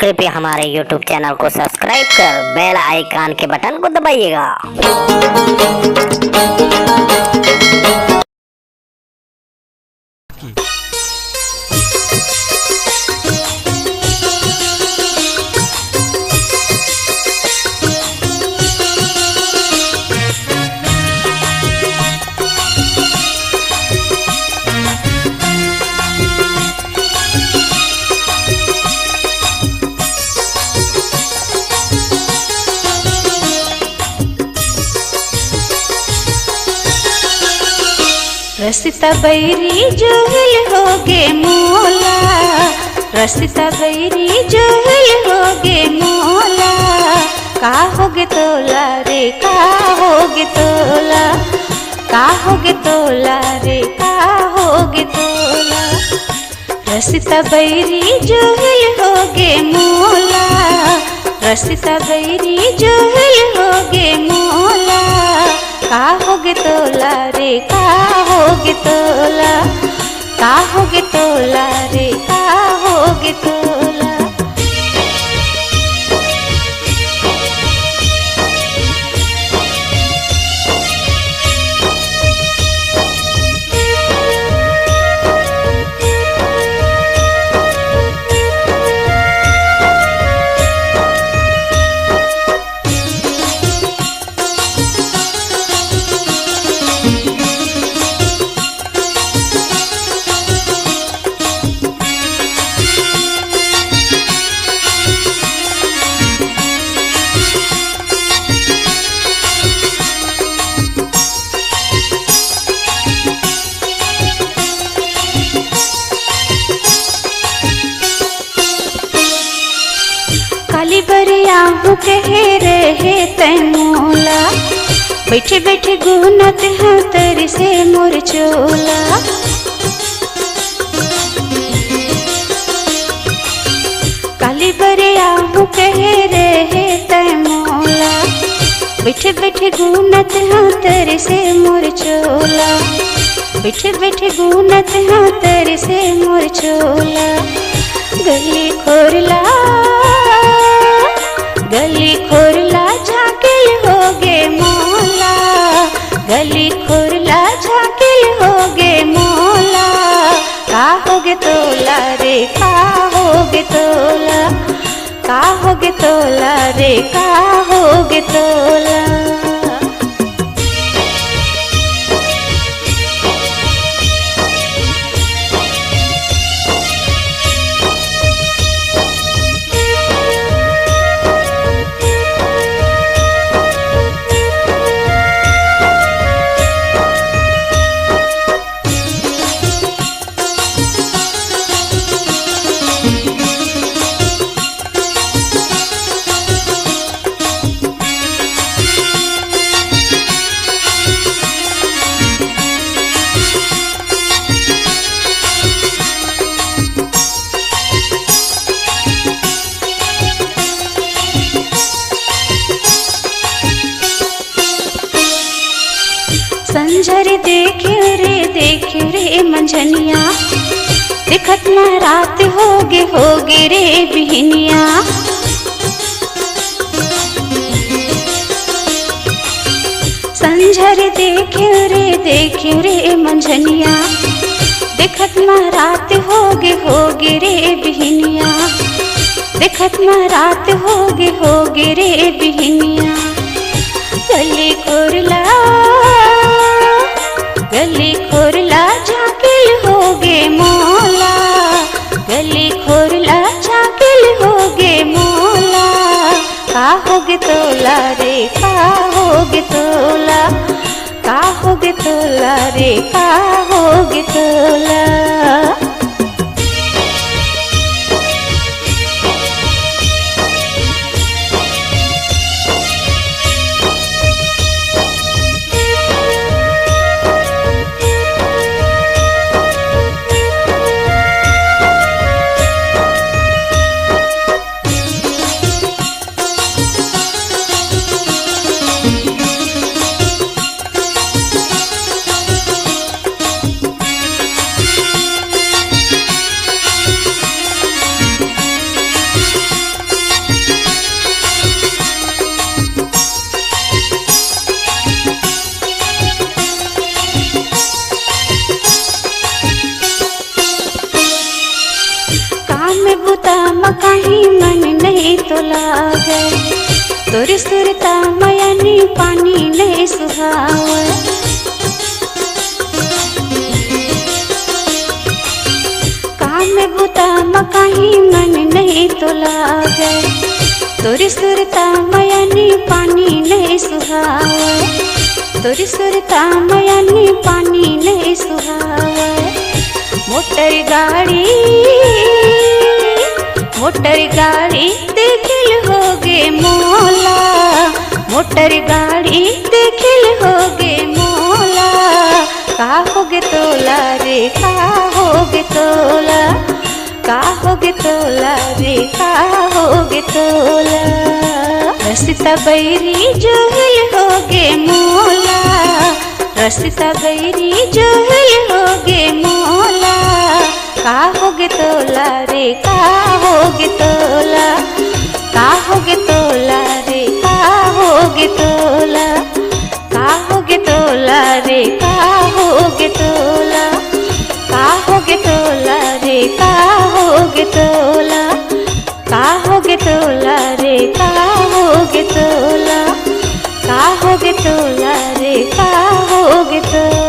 कृपया हमारे YouTube channel को सब्सक्राइब कर बेल आइकन के बटन को दबाइएगा। रसिता बैरी जोहिल होगे मोला, रसिता बैरी जोहिल होगे मोला। का होगे तोला रे का होगे तोला, का होगे तोला रे का होगे तोला। रसिता बैरी जोहिल होगे मोला, रसिता बैरी जोहिल होगे मोला। का होगे तोला रे का होगे तोला, का होगे तोला रे का होगे तोला। काली बरिया हूँ कहे रहे तैमोला, बैठे बैठे गुनत हैं तेरे से मोर चोला। काली बरिया हूँ कहे रहे तैमोला, बैठे बैठे गुनत हैं तेरे से मोर चोला। बैठे बैठे गुनत हैं तेरे से मोर चोला। गली खोरला गली खोरला झाकिल होगे मोला, गली खोरला झाकिल होगे मोला। का होगे तोला रे का होगे तोला, का होगे तोला रे का होगे तोला। संझर देख रे मंझनिया, दिखत न रात होगे रे बिहनिया। संझर देख रे मंझनिया, दिखत न रात होगे रे बिहनिया। दिखत न रात होगे रे बिहनिया। गली खोरला गली खोरला झाकिल होगे मोला, गली खोरला झाकिल होगे मोला। का होगे तोला रे का होगे तोला, का होगे तोला रे का होगे तोला। में बुता मकाही मन नहीं तो लागे, तोरी सुरता मयानी पानी नहीं सुहावे। काम में बुता मकाही मन नहीं तो लागे, तोरी सुरता मयानी पानी नहीं सुहावे, तोरी सुरता मयानी पानी नहीं सुहावे। मोटर गाड़ी देखिल होगे मोला, मोटर गाड़ी देखिल होगे मोला। का होगे तोला रे का होगे तोला, का होगे तोला रे का होगे तोला। रसिता बैरी जोहिल होगे मोला, रसिता बैरी जोहिल होगे मोला। का होगे तोला रे का होगे तोला, का होगे तोला रे का होगे तोला, का होगे तोला रे का होगे तोला, का होगे तोला रे का होगे तोला, का होगे तोला रे का होगे तोला, का होगे तोला रे का होगे तोला।